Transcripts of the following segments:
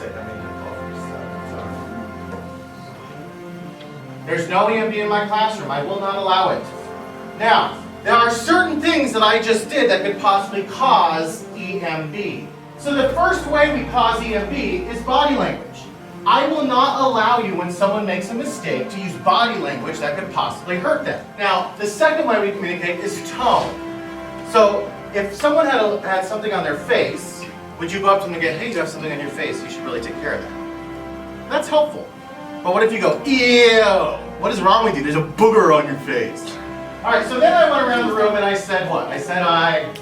say, I mean, call for sorry. There's no EMB in my classroom. I will not allow it. Now, there are certain things that I just did that could possibly cause EMB. So the first way we cause EMB is body language. I will not allow you, when someone makes a mistake, to use body language that could possibly hurt them. Now, the second way we communicate is tone. So if someone had something on their face, would you go up to them and go, hey, you have something on your face, you should really take care of that. That's helpful. But what if you go, ew, what is wrong with you? There's a booger on your face. All right, so then I went around the room and I said what? I said I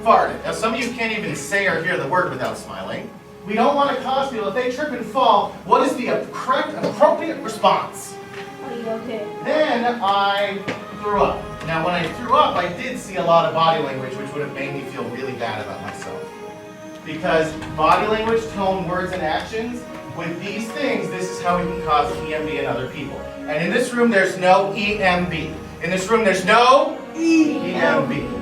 farted. Now some of you can't even say or hear the word without smiling. We don't want to cause people, if they trip and fall, what is the correct, appropriate response? Are you okay? Then I threw up. Now when I threw up, I did see a lot of body language, which would have made me feel really bad about myself. Because body language, tone, words, and actions, with these things, this is how we can cause EMB in other people. And in this room, there's no EMB. In this room, there's no EMB.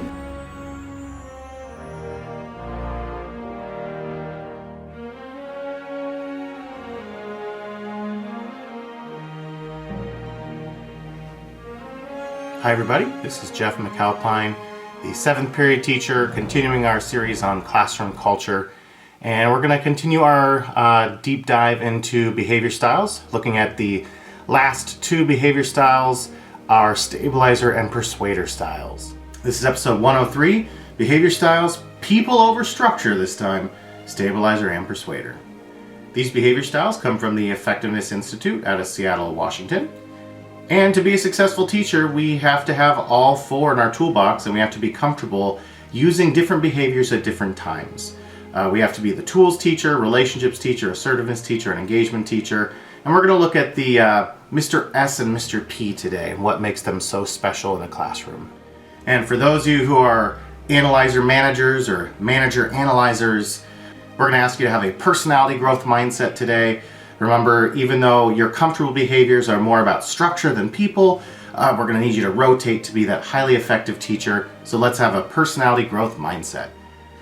Hi everybody, this is Jeff McAlpine, the 7th period teacher, continuing our series on classroom culture. And we're going to continue our deep dive into behavior styles, looking at the last 2 behavior styles, our stabilizer and persuader styles. This is episode 103, behavior styles, people over structure this time, stabilizer and persuader. These behavior styles come from the Effectiveness Institute out of Seattle, Washington. And to be a successful teacher, we have to have all 4 in our toolbox, and we have to be comfortable using different behaviors at different times. We have to be the tools teacher, relationships teacher, assertiveness teacher, and engagement teacher. And we're going to look at the Mr. S and Mr. P today, and what makes them so special in a classroom. And for those of you who are analyzer managers or manager analyzers, we're going to ask you to have a personality growth mindset today. Remember, even though your comfortable behaviors are more about structure than people, we're going to need you to rotate to be that highly effective teacher. So let's have a personality growth mindset.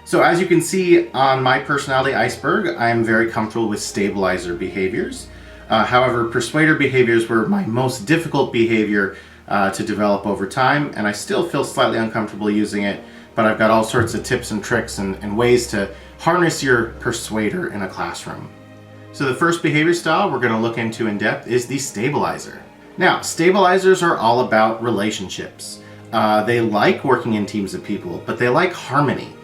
So as you can see on my personality iceberg, I am very comfortable with stabilizer behaviors. However, persuader behaviors were my most difficult behavior to develop over time, and I still feel slightly uncomfortable using it, but I've got all sorts of tips and tricks and ways to harness your persuader in a classroom. So the first behavior style we're going to look into in depth is the stabilizer. Now, stabilizers are all about relationships. They like working in teams of people, but they like harmony,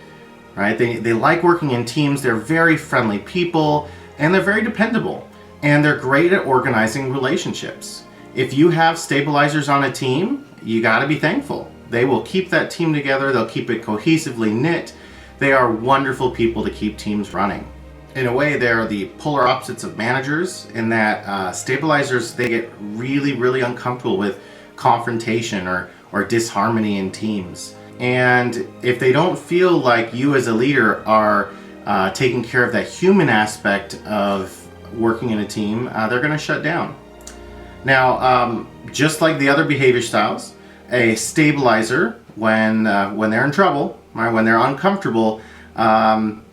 right? They like working in teams. They're very friendly people, and they're very dependable, and they're great at organizing relationships. If you have stabilizers on a team, you got to be thankful. They will keep that team together. They'll keep it cohesively knit. They are wonderful people to keep teams running. In a way, they're the polar opposites of managers in that stabilizers, they get really, really uncomfortable with confrontation or disharmony in teams. And if they don't feel like you as a leader are taking care of that human aspect of working in a team, they're going to shut down. Now, just like the other behavior styles, a stabilizer, when they're in trouble, right, when they're uncomfortable,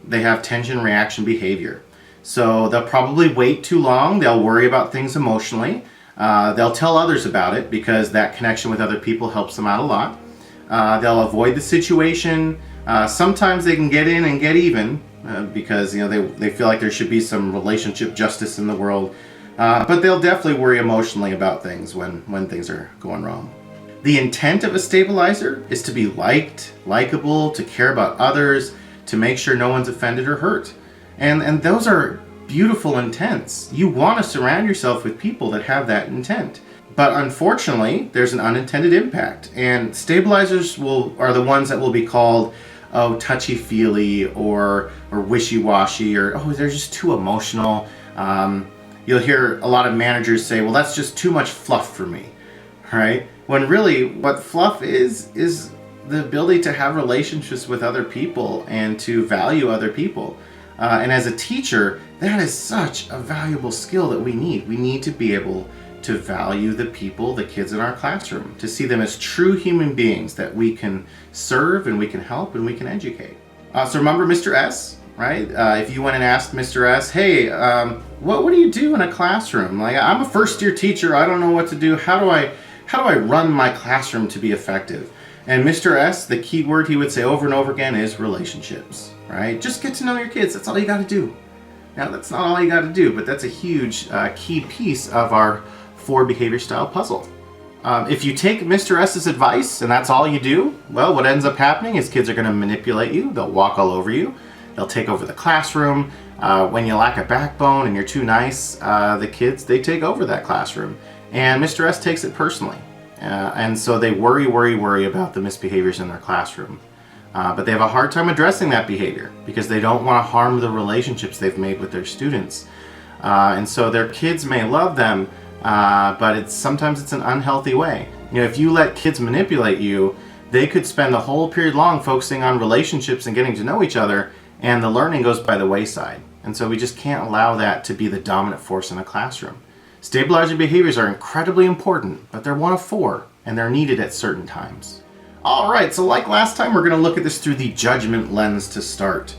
they have tension reaction behavior. So they'll probably wait too long. They'll worry about things emotionally. They'll tell others about it because that connection with other people helps them out a lot. They'll avoid the situation. Sometimes they can get in and get even because they feel like there should be some relationship justice in the world. But they'll definitely worry emotionally about things when things are going wrong. The intent of a stabilizer is to be liked, likable, to care about others, to make sure no one's offended or hurt. And those are beautiful intents. You want to surround yourself with people that have that intent. But unfortunately, there's an unintended impact. And stabilizers are the ones that will be called, touchy-feely or wishy-washy, or, they're just too emotional. You'll hear a lot of managers say, well, that's just too much fluff for me, right? When really what fluff is the ability to have relationships with other people and to value other people. And as a teacher, that is such a valuable skill that we need. We need to be able to value the people, the kids in our classroom, to see them as true human beings that we can serve and we can help and we can educate. So remember Mr. S? right? If you went and asked Mr. S, hey, what do you do in a classroom? Like, I'm a first-year teacher. I don't know what to do. How do I run my classroom to be effective? And Mr. S, the key word he would say over and over again is relationships, right? Just get to know your kids. That's all you got to do. Now, that's not all you got to do, but that's a huge key piece of our 4 behavior style puzzle. If you take Mr. S's advice and that's all you do, well, what ends up happening is kids are going to manipulate you. They'll walk all over you. They'll take over the classroom. When you lack a backbone and you're too nice, the kids, they take over that classroom. And Mr. S takes it personally. And so they worry about the misbehaviors in their classroom. But they have a hard time addressing that behavior because they don't want to harm the relationships they've made with their students. And so their kids may love them, but sometimes it's an unhealthy way. You know, if you let kids manipulate you, they could spend the whole period long focusing on relationships and getting to know each other, and the learning goes by the wayside. And so we just can't allow that to be the dominant force in a classroom. Stabilizing behaviors are incredibly important, but they're one of 4, and they're needed at certain times. All right, so like last time, we're going to look at this through the judgment lens to start.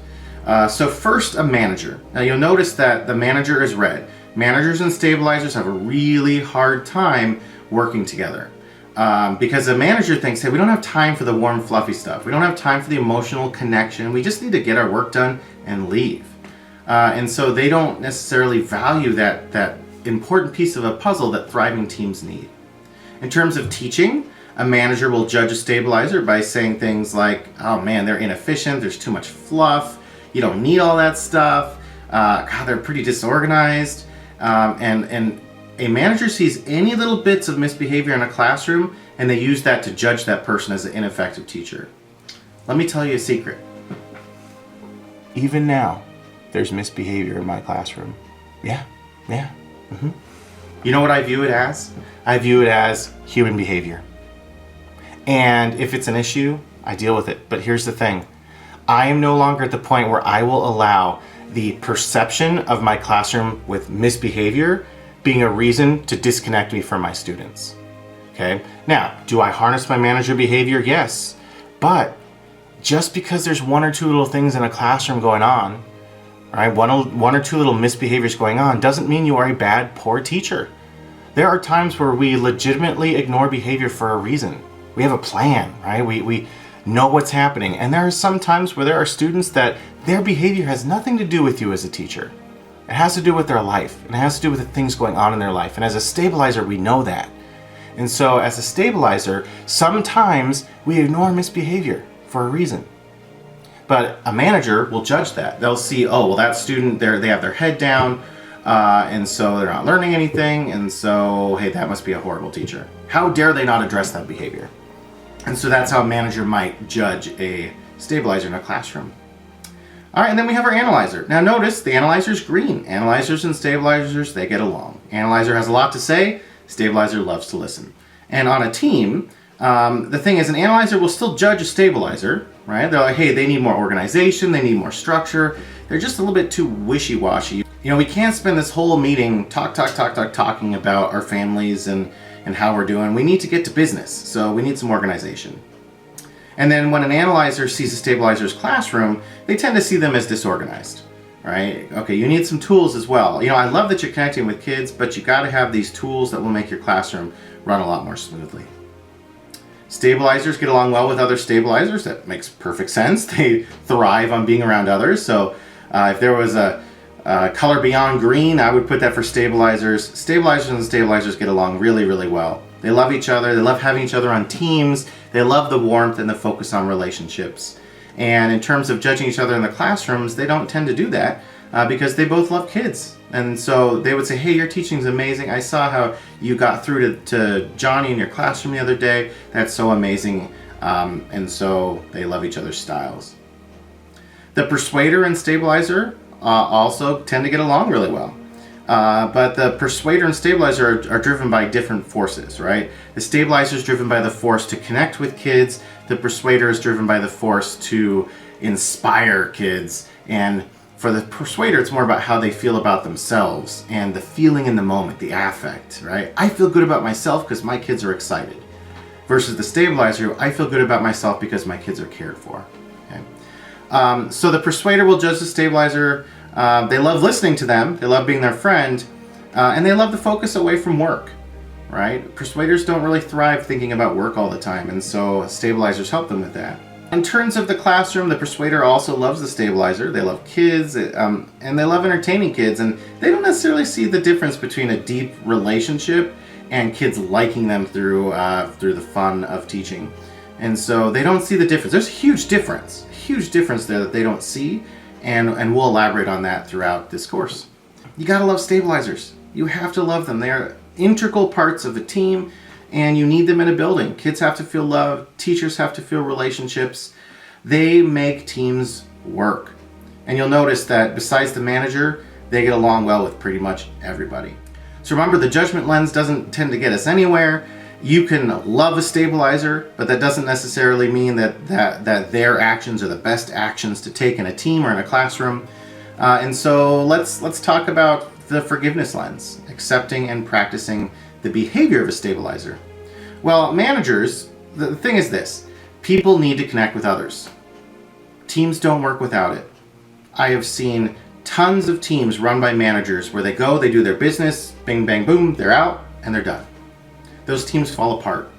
So first, a manager. Now you'll notice that the manager is red. Managers and stabilizers have a really hard time working together because the manager thinks, hey, we don't have time for the warm, fluffy stuff. We don't have time for the emotional connection. We just need to get our work done and leave. And so they don't necessarily value that important piece of a puzzle that thriving teams need. In terms of teaching, a manager will judge a stabilizer by saying things like, oh man, they're inefficient, there's too much fluff, you don't need all that stuff, God, they're pretty disorganized. And a manager sees any little bits of misbehavior in a classroom and they use that to judge that person as an ineffective teacher. Let me tell you a secret. Even now, there's misbehavior in my classroom. Yeah. Mm-hmm. You know what I view it as? I view it as human behavior. And if it's an issue, I deal with it. But here's the thing. I am no longer at the point where I will allow the perception of my classroom with misbehavior being a reason to disconnect me from my students. Okay? Now, do I harness my manager behavior? Yes. But just because there's 1 or 2 little things in a classroom going on, right, one or 2 little misbehaviors going on, doesn't mean you are a bad, poor teacher. There are times where we legitimately ignore behavior for a reason. We have a plan, right? We know what's happening. And there are some times where there are students that their behavior has nothing to do with you as a teacher. It has to do with their life. It has to do with the things going on in their life. And as a stabilizer, we know that. And so as a stabilizer, sometimes we ignore misbehavior for a reason. But a manager will judge that. They'll see, oh, well, that student, they have their head down, and so they're not learning anything, and so, hey, that must be a horrible teacher. How dare they not address that behavior? And so that's how a manager might judge a stabilizer in a classroom. All right, and then we have our analyzer. Now notice the analyzer's green. Analyzers and stabilizers, they get along. Analyzer has a lot to say. Stabilizer loves to listen. And on a team, the thing is, an analyzer will still judge a stabilizer, right? They're like, hey, they need more organization, they need more structure. They're just a little bit too wishy-washy. You know, we can't spend this whole meeting talking about our families and how we're doing. We need to get to business, so we need some organization. And then when an analyzer sees a stabilizer's classroom, they tend to see them as disorganized, right? Okay, you need some tools as well. You know, I love that you're connecting with kids, but you gotta have these tools that will make your classroom run a lot more smoothly. Stabilizers get along well with other stabilizers. That makes perfect sense. They thrive on being around others. So if there was a color beyond green, I would put that for stabilizers. Stabilizers and stabilizers get along really, really well. They love each other. They love having each other on teams. They love the warmth and the focus on relationships. And in terms of judging each other in the classrooms, they don't tend to do that because they both love kids. And so they would say, hey, your teaching's amazing. I saw how you got through to Johnny in your classroom the other day. That's so amazing. And so they love each other's styles. The persuader and stabilizer also tend to get along really well. But the persuader and stabilizer are driven by different forces, right? The stabilizer is driven by the force to connect with kids. The persuader is driven by the force to inspire kids. And for the persuader, it's more about how they feel about themselves and the feeling in the moment, the affect, right? I feel good about myself because my kids are excited. Versus the stabilizer, I feel good about myself because my kids are cared for. Okay? So the persuader will judge the stabilizer. They love listening to them. They love being their friend. And they love the focus away from work, right? Persuaders don't really thrive thinking about work all the time, and so stabilizers help them with that. In terms of the classroom, the persuader also loves the stabilizer. They love kids, and they love entertaining kids, and they don't necessarily see the difference between a deep relationship and kids liking them through the fun of teaching. And so they don't see the difference. There's a huge difference there that they don't see, and we'll elaborate on that throughout this course. You gotta love stabilizers. You have to love them. They are integral parts of a team, and you need them in a building. Kids have to feel love. Teachers have to feel relationships. They make teams work. And you'll notice that besides the manager, they get along well with pretty much everybody. So remember, the judgment lens doesn't tend to get us anywhere. You can love a stabilizer, but that doesn't necessarily mean that their actions are the best actions to take in a team or in a classroom. And so let's talk about the forgiveness lens, accepting and practicing the behavior of a stabilizer. Well, managers, the thing is this: people need to connect with others. Teams don't work without it. I have seen tons of teams run by managers where they go, they do their business, bing, bang, boom, they're out, and they're done. Those teams fall apart.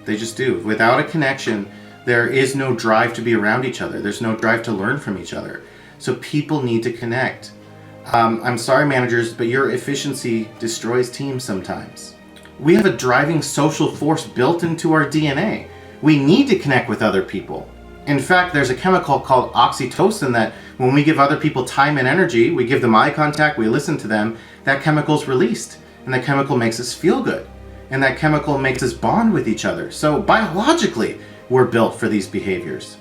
They just do. Without a connection, there is no drive to be around each other. There's no drive to learn from each other. So people need to connect. I'm sorry, managers, but your efficiency destroys teams sometimes. We have a driving social force built into our DNA. We need to connect with other people. In fact, there's a chemical called oxytocin that when we give other people time and energy, we give them eye contact, we listen to them, that chemical's released. And that chemical makes us feel good. And that chemical makes us bond with each other. So biologically, we're built for these behaviors.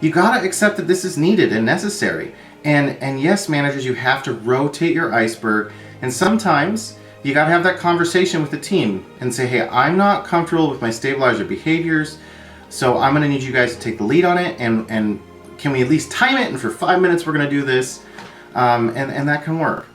You gotta accept that this is needed and necessary. And yes, managers, you have to rotate your iceberg. And sometimes you gotta have that conversation with the team and say, hey, I'm not comfortable with my stabilizer behaviors, so I'm gonna need you guys to take the lead on it, and can we at least time it, and for 5 minutes we're gonna do this, and that can work.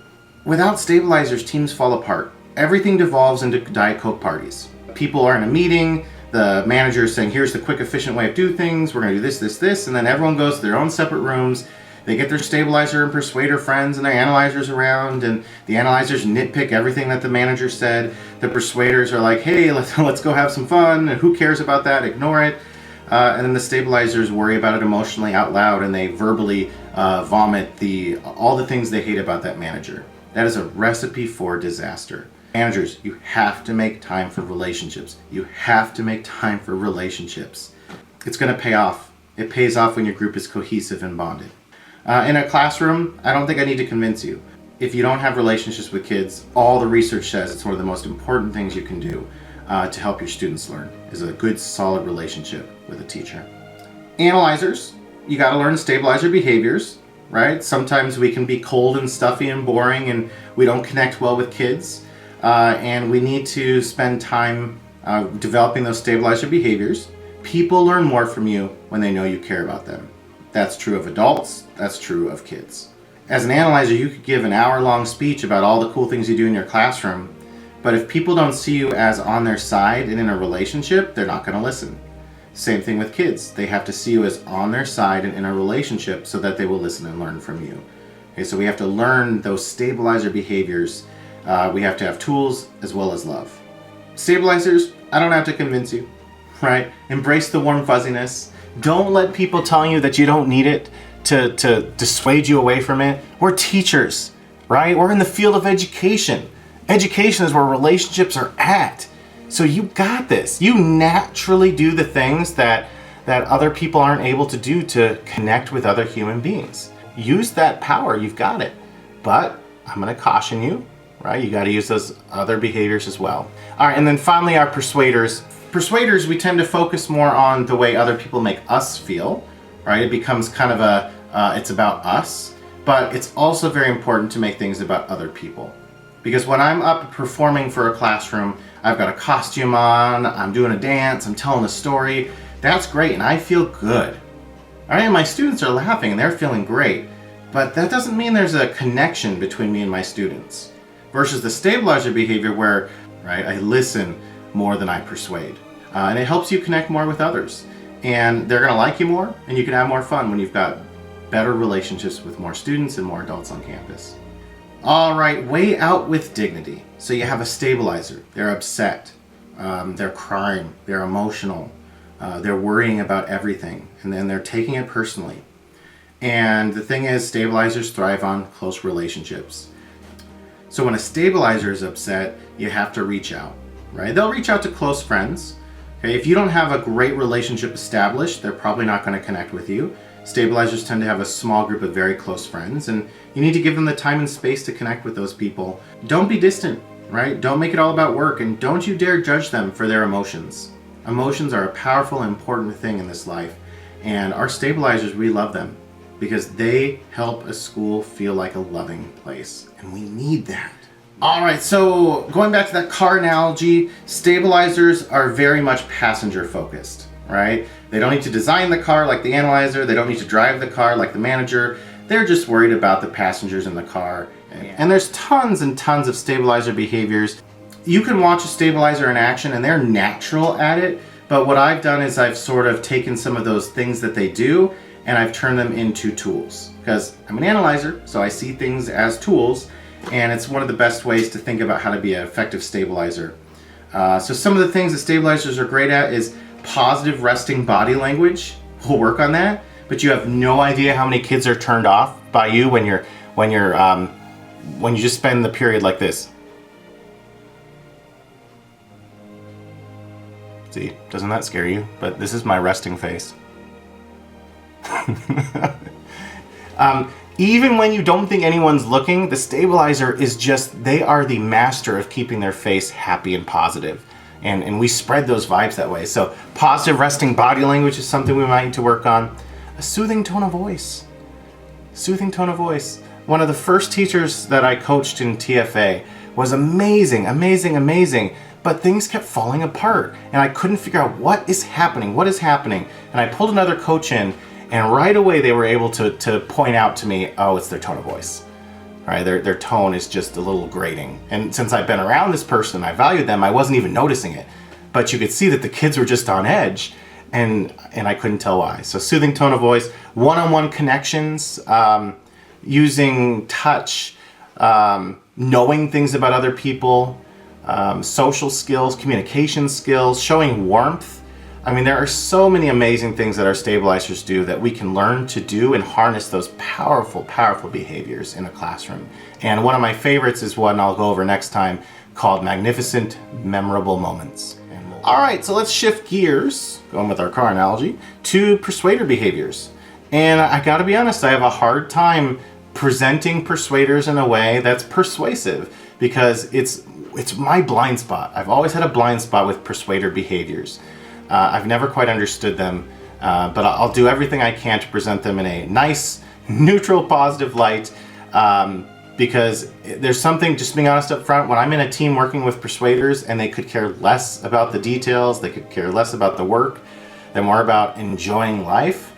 Without stabilizers, teams fall apart. Everything devolves into Diet Coke parties. People are in a meeting, the manager is saying, here's the quick, efficient way of doing things, we're gonna do this, this, this, and then everyone goes to their own separate rooms. They get their stabilizer and persuader friends and their analyzers around, and the analyzers nitpick everything that the manager said. The persuaders are like, hey, let's go have some fun, and who cares about that, ignore it. And then the stabilizers worry about it emotionally out loud, and they verbally vomit all the things they hate about that manager. That is a recipe for disaster. Managers, you have to make time for relationships. You have to make time for relationships. It's gonna pay off. It pays off when your group is cohesive and bonded. In a classroom, I don't think I need to convince you. If you don't have relationships with kids, all the research says it's one of the most important things you can do to help your students learn, is a good, solid relationship with a teacher. Analyzers, you gotta learn to stabilize your behaviors, right? Sometimes we can be cold and stuffy and boring, and we don't connect well with kids. And we need to spend time developing those stabilizer behaviors. People learn more from you when they know you care about them. That's true of adults, that's true of kids. As an analyzer, you could give an hour-long speech about all the cool things you do in your classroom, but if people don't see you as on their side and in a relationship, they're not going to listen. Same thing with kids. They have to see you as on their side and in a relationship so that they will listen and learn from you. Okay, so we have to learn those stabilizer behaviors. We have to have tools as well as love. Stabilizers, I don't have to convince you, right? Embrace the warm fuzziness. Don't let people tell you that you don't need it to dissuade you away from it. We're teachers, right? We're in the field of education. Education is where relationships are at. So you got this. You naturally do the things that other people aren't able to do to connect with other human beings. Use that power, you've got it. But I'm gonna caution you, right? You gotta use those other behaviors as well. All right, and then finally our persuaders. Persuaders, we tend to focus more on the way other people make us feel, right? It becomes kind of it's about us, but it's also very important to make things about other people. Because when I'm up performing for a classroom, I've got a costume on, I'm doing a dance, I'm telling a story, that's great, and I feel good. All right, and my students are laughing and they're feeling great, but that doesn't mean there's a connection between me and my students. Versus the stabilizer behavior where, right, I listen more than I persuade. And it helps you connect more with others. And they're gonna like you more, and you can have more fun when you've got better relationships with more students and more adults on campus. All right, way out with dignity. So you have a stabilizer. They're upset, they're crying, they're emotional, they're worrying about everything, and then they're taking it personally. And the thing is, stabilizers thrive on close relationships. So when a stabilizer is upset, you have to reach out, right? They'll reach out to close friends. Okay, if you don't have a great relationship established, they're probably not going to connect with you. Stabilizers tend to have a small group of very close friends, and you need to give them the time and space to connect with those people. Don't be distant, right? Don't make it all about work, and don't you dare judge them for their emotions. Emotions are a powerful and important thing in this life, and our stabilizers, we love them because they help a school feel like a loving place, and we need that. All right, so going back to that car analogy, stabilizers are very much passenger focused, right? They don't need to design the car like the analyzer. They don't need to drive the car like the manager. They're just worried about the passengers in the car. And there's tons and tons of stabilizer behaviors. You can watch a stabilizer in action and they're natural at it, but what I've done is I've sort of taken some of those things that they do and I've turned them into tools. Because I'm an analyzer, so I see things as tools, and it's one of the best ways to think about how to be an effective stabilizer. So some of the things that stabilizers are great at is positive resting body language. We'll work on that, but you have no idea how many kids are turned off by you when you just spend the period like this. See, doesn't that scare you? But this is my resting face. Even when you don't think anyone's looking, the stabilizer is just, they are the master of keeping their face happy and positive. And we spread those vibes that way. So positive resting body language is something we might need to work on. A soothing tone of voice. Soothing tone of voice. One of the first teachers that I coached in TFA was amazing, amazing, amazing. But things kept falling apart and I couldn't figure out what is happening. And I pulled another coach in, and right away they were able to point out to me, oh, it's their tone of voice. Right? Their tone is just a little grating. And since I've been around this person, I valued them, I wasn't even noticing it. But you could see that the kids were just on edge, and I couldn't tell why. So soothing tone of voice, one-on-one connections, using touch, knowing things about other people, social skills, communication skills, showing warmth. I mean, there are so many amazing things that our stabilizers do that we can learn to do and harness those powerful, powerful behaviors in a classroom. And one of my favorites is one I'll go over next time, called Magnificent Memorable Moments. All right, so let's shift gears, going with our car analogy, to persuader behaviors. And I gotta be honest, I have a hard time presenting persuaders in a way that's persuasive because it's my blind spot. I've always had a blind spot with persuader behaviors. I've never quite understood them, but I'll do everything I can to present them in a nice, neutral, positive light, because there's something, just being honest up front, when I'm in a team working with persuaders and they could care less about the details, they could care less about the work, they're more about enjoying life,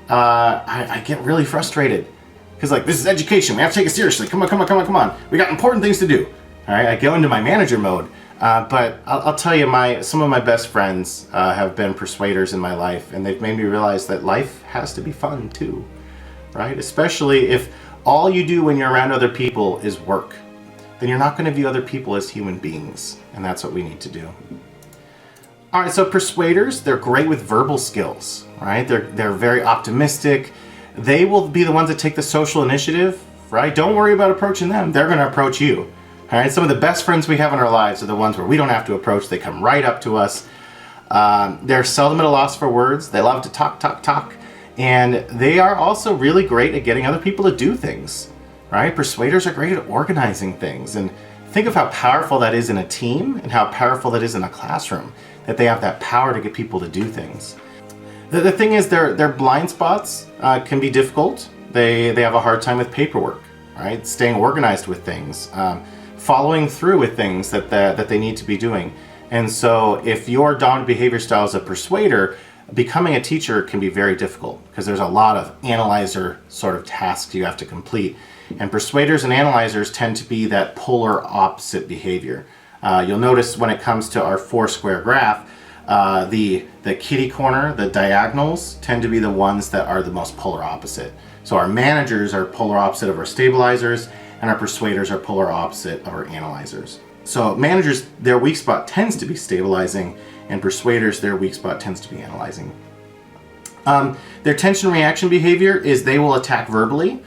I get really frustrated. Because like, this is education, we have to take it seriously, come on, we got important things to do. All right, I go into my manager mode. But I'll tell you, some of my best friends have been persuaders in my life, and they've made me realize that life has to be fun too, right? Especially if all you do when you're around other people is work, then you're not going to view other people as human beings, and that's what we need to do. All right, so persuaders, they're great with verbal skills, right? They're very optimistic. They will be the ones that take the social initiative, right? Don't worry about approaching them. They're going to approach you. All right, some of the best friends we have in our lives are the ones where we don't have to approach. They come right up to us. They're seldom at a loss for words. They love to talk. And they are also really great at getting other people to do things, right? Persuaders are great at organizing things. And think of how powerful that is in a team and how powerful that is in a classroom, that they have that power to get people to do things. The thing is, their blind spots can be difficult. They have a hard time with paperwork, right? Staying organized with things. Following through with things that they need to be doing. And so if your dominant behavior style is a persuader, becoming a teacher can be very difficult because there's a lot of analyzer sort of tasks you have to complete. And persuaders and analyzers tend to be that polar opposite behavior. You'll notice when it comes to our 4-square graph, The kitty corner, the diagonals, tend to be the ones that are the most polar opposite. So our managers are polar opposite of our stabilizers, and our persuaders are polar opposite of our analyzers. So managers, their weak spot tends to be stabilizing, and persuaders, their weak spot tends to be analyzing. Their tension reaction behavior is they will attack verbally,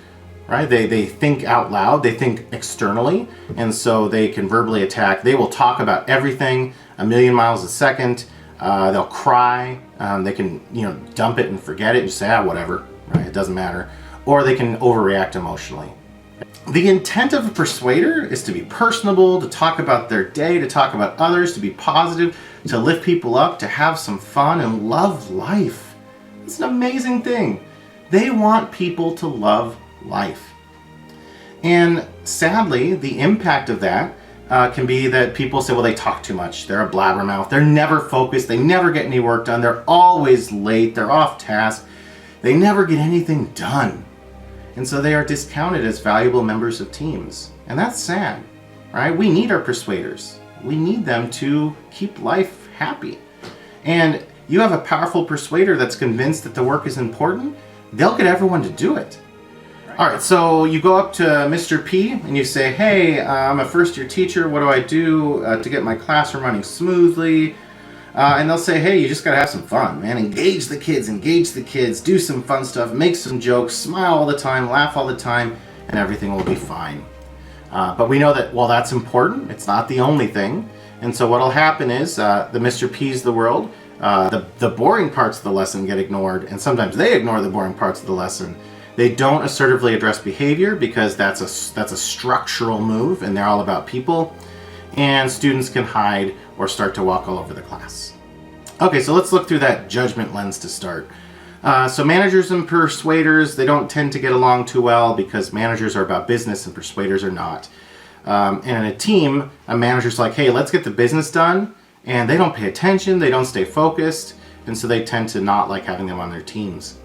right? They think out loud, they think externally, and so they can verbally attack. They will talk about everything a million miles a second. They'll cry. They can, dump it and forget it and say, whatever, right? It doesn't matter. Or they can overreact emotionally. The intent of a persuader is to be personable, to talk about their day, to talk about others, to be positive, to lift people up, to have some fun and love life. It's an amazing thing. They want people to love life. And sadly, the impact of that can be that people say, well, they talk too much. They're a blabbermouth. They're never focused. They never get any work done. They're always late. They're off task. They never get anything done. And so they are discounted as valuable members of teams. And that's sad, right? We need our persuaders. We need them to keep life happy. And you have a powerful persuader that's convinced that the work is important, they'll get everyone to do it. All right, so you go up to Mr. P and you say, hey, I'm a first-year teacher. What do I do to get my classroom running smoothly? And they'll say, hey, you just got to have some fun, man. Engage the kids, do some fun stuff, make some jokes, smile all the time, laugh all the time, and everything will be fine. But we know that while that's important, it's not the only thing. And so what'll happen is the Mr. P's of the world, the boring parts of the lesson get ignored, and sometimes they ignore the boring parts of the lesson. They don't assertively address behavior because that's a structural move, and they're all about people. And students can hide or start to walk all over the class. Okay, so let's look through that judgment lens to start. So managers and persuaders, they don't tend to get along too well because managers are about business and persuaders are not. And in a team, a manager's like, hey, let's get the business done. And they don't pay attention, they don't stay focused, and so they tend to not like having them on their teams.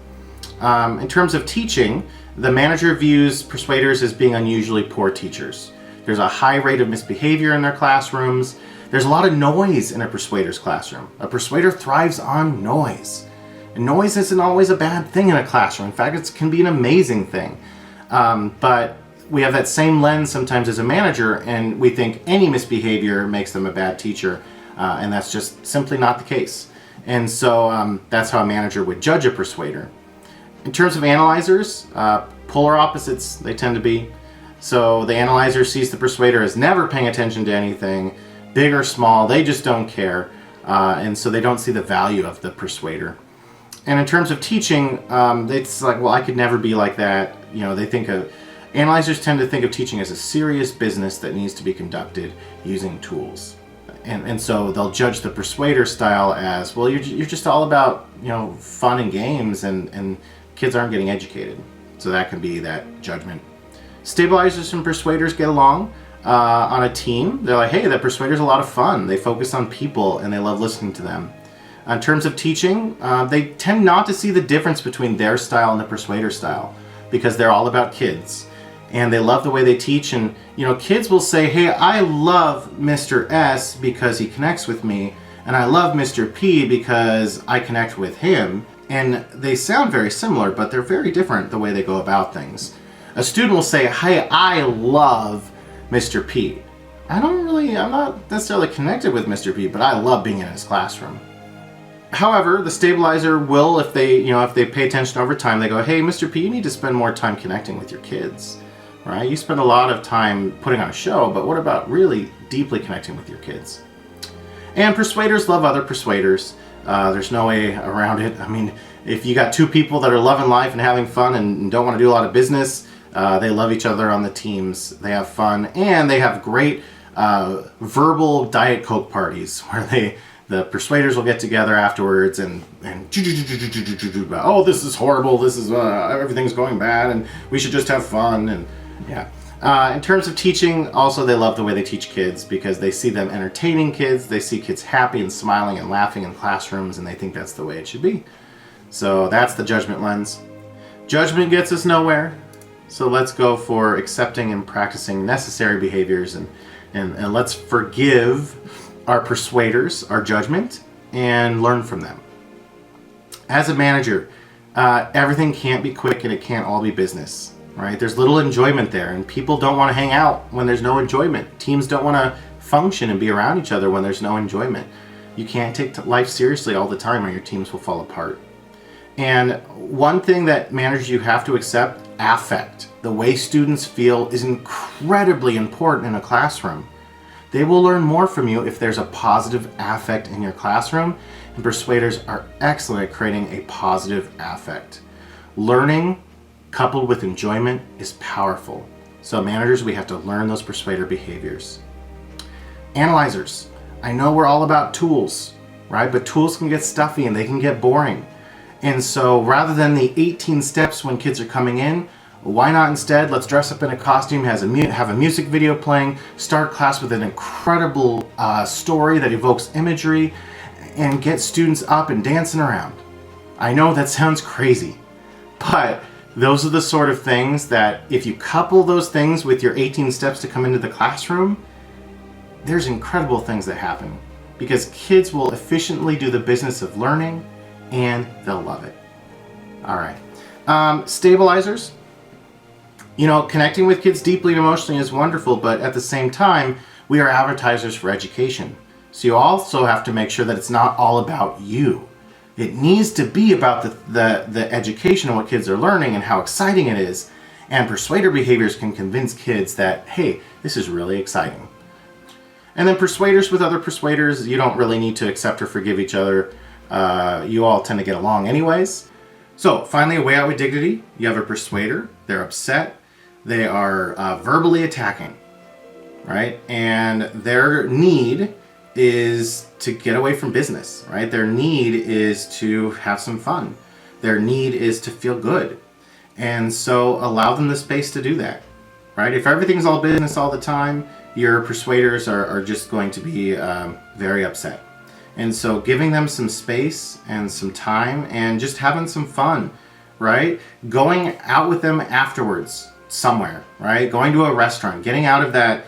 In terms of teaching, the manager views persuaders as being unusually poor teachers. There's a high rate of misbehavior in their classrooms. There's a lot of noise in a persuader's classroom. A persuader thrives on noise. And noise isn't always a bad thing in a classroom. In fact, it can be an amazing thing. But we have that same lens sometimes as a manager, and we think any misbehavior makes them a bad teacher, and that's just simply not the case. And so that's how a manager would judge a persuader. In terms of analyzers, polar opposites they tend to be. So the analyzer sees the persuader as never paying attention to anything, big or small, they just don't care, and so they don't see the value of the persuader. And in terms of teaching, it's like, well, I could never be like that. Analyzers tend to think of teaching as a serious business that needs to be conducted using tools. And so they'll judge the persuader style as, well, you're just all about, fun and games, and kids aren't getting educated. So that can be that judgment. Stabilizers and persuaders get along on a team. They're like, hey, that persuader's a lot of fun. They focus on people and they love listening to them. In terms of teaching, they tend not to see the difference between their style and the persuader style because they're all about kids. And they love the way they teach. And, kids will say, hey, I love Mr. S because he connects with me. And I love Mr. P because I connect with him. And they sound very similar, but they're very different the way they go about things. A student will say, hey, I love Mr. P. I'm not necessarily connected with Mr. P, but I love being in his classroom. However, the stabilizer will, if they pay attention over time, they go, hey, Mr. P, you need to spend more time connecting with your kids, right? You spend a lot of time putting on a show, but what about really deeply connecting with your kids? And persuaders love other persuaders. There's no way around it. I mean, if you got two people that are loving life and having fun and don't want to do a lot of business, they love each other on the teams. They have fun, and they have great verbal Diet Coke parties where the persuaders will get together afterwards and oh, this is horrible. This is everything's going bad, and we should just have fun. And yeah. In terms of teaching, also they love the way they teach kids because they see them entertaining kids. They see kids happy and smiling and laughing in classrooms, and they think that's the way it should be. So that's the judgment lens. Judgment gets us nowhere. So let's go for accepting and practicing necessary behaviors, and let's forgive our persuaders, our judgment, and learn from them. As a manager, everything can't be quick and it can't all be business, right? There's little enjoyment there, and people don't want to hang out when there's no enjoyment. Teams don't want to function and be around each other when there's no enjoyment. You can't take life seriously all the time or your teams will fall apart. And one thing that managers you have to accept, affect. The way students feel is incredibly important in a classroom. They will learn more from you if there's a positive affect in your classroom, and persuaders are excellent at creating a positive affect. Learning coupled with enjoyment is powerful. So managers, we have to learn those persuader behaviors. Analyzers, I know we're all about tools, right? But tools can get stuffy and they can get boring. And so rather than the 18 steps when kids are coming in, why not instead, let's dress up in a costume, have a music video playing, start class with an incredible story that evokes imagery, and get students up and dancing around. I know that sounds crazy, but those are the sort of things that if you couple those things with your 18 steps to come into the classroom, there's incredible things that happen because kids will efficiently do the business of learning and they'll love it. All right. Stabilizers. You know, connecting with kids deeply and emotionally is wonderful, but at the same time, we are advertisers for education. So you also have to make sure that it's not all about you. It needs to be about the education and what kids are learning and how exciting it is. And persuader behaviors can convince kids that, hey, this is really exciting. And then persuaders with other persuaders, you don't really need to accept or forgive each other. You all tend to get along anyways. So finally, a way out with dignity. You have a persuader, they're upset, they are verbally attacking, right? And their need is to get away from business, right? Their need is to have some fun. Their need is to feel good. And so allow them the space to do that, right? If everything's all business all the time, your persuaders are just going to be very upset. And so giving them some space and some time and just having some fun, right? Going out with them afterwards somewhere, right? Going to a restaurant, getting out of that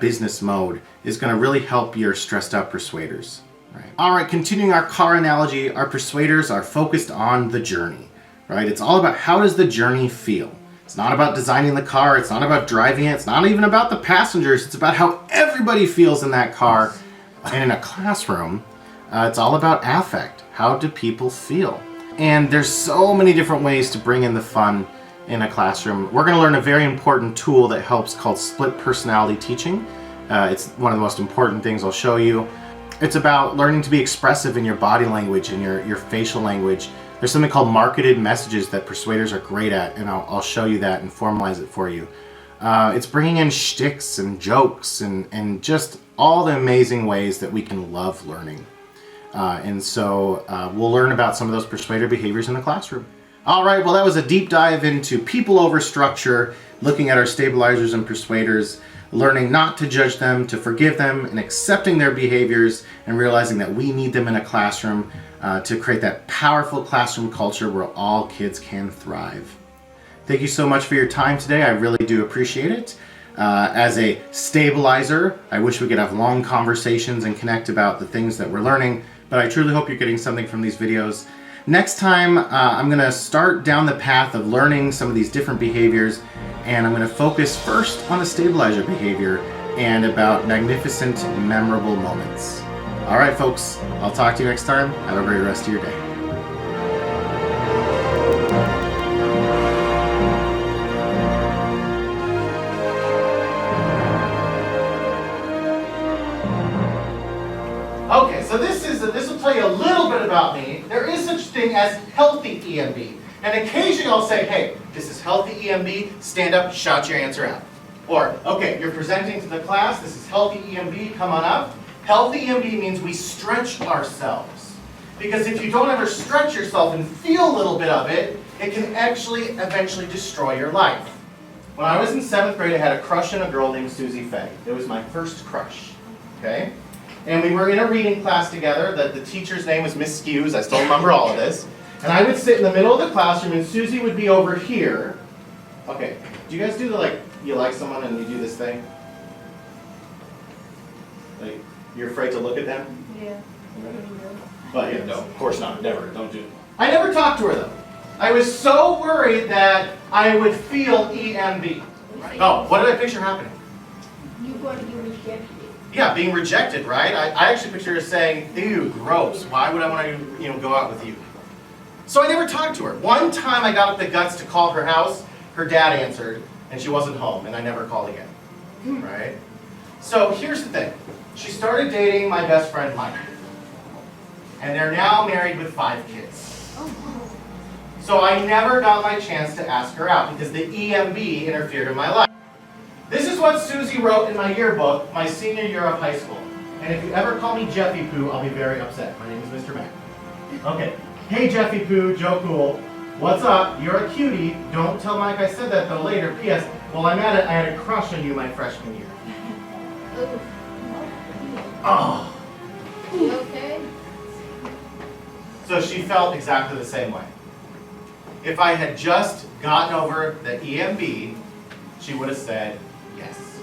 business mode is going to really help your stressed out persuaders. Right. All right, continuing our car analogy, our persuaders are focused on the journey, right? It's all about how does the journey feel. It's not about designing the car. It's not about driving it. It's not even about the passengers. It's about how everybody feels in that car. And in a classroom, it's all about affect. How do people feel? And there's so many different ways to bring in the fun in a classroom. We're going to learn a very important tool that helps called split personality teaching. It's one of the most important things I'll show you. It's about learning to be expressive in your body language and your facial language. There's something called marketed messages that persuaders are great at, and I'll show you that and formalize it for you. It's bringing in shticks and jokes and just all the amazing ways that we can love learning. And so we'll learn about some of those persuader behaviors in the classroom. All right, well, that was a deep dive into people over structure, looking at our stabilizers and persuaders, learning not to judge them, to forgive them, and accepting their behaviors, and realizing that we need them in a classroom to create that powerful classroom culture where all kids can thrive. Thank you so much for your time today. I really do appreciate it. As a stabilizer, I wish we could have long conversations and connect about the things that we're learning, but I truly hope you're getting something from these videos. Next time, I'm going to start down the path of learning some of these different behaviors, and I'm going to focus first on the stabilizer behavior and about magnificent, memorable moments. All right, folks, I'll talk to you next time. Have a great rest of your day. Okay, so this will tell you a little bit about me. There is such a thing as healthy EMB. And occasionally I'll say, hey, this is healthy EMB, stand up, shout your answer out. Or, okay, you're presenting to the class, this is healthy EMB, come on up. Healthy EMB means we stretch ourselves. Because if you don't ever stretch yourself and feel a little bit of it, it can actually eventually destroy your life. When I was in 7th grade, I had a crush on a girl named Susie Faye. It was my first crush, okay? And we were in a reading class together. The teacher's name was Miss Skews. I still remember all of this. And I would sit in the middle of the classroom, and Susie would be over here. Okay, do you guys do the, you like someone and you do this thing? You're afraid to look at them? Yeah. But yeah, no, of course not. Never. Don't do it. I never talked to her though. I was so worried that I would feel EMB. Oh, what did I picture happening? You're going to be rejected. Yeah, being rejected, right? I actually picture her saying, ew, gross. Why would I want to, go out with you? So I never talked to her. One time I got up the guts to call her house, her dad answered, and she wasn't home, and I never called again, right? So here's the thing. She started dating my best friend, Mike. And they're now married with 5 kids. So I never got my chance to ask her out because the EMB interfered in my life. This is what Susie wrote in my yearbook, my senior year of high school. And if you ever call me Jeffy Poo, I'll be very upset. My name is Mr. Mack. Okay. Hey Jeffy Poo, Joe Cool. What's up? You're a cutie. Don't tell Mike I said that though later. P.S. Well, I had a crush on you my freshman year. Oh. You okay? So she felt exactly the same way. If I had just gotten over the EMB, she would have said yes.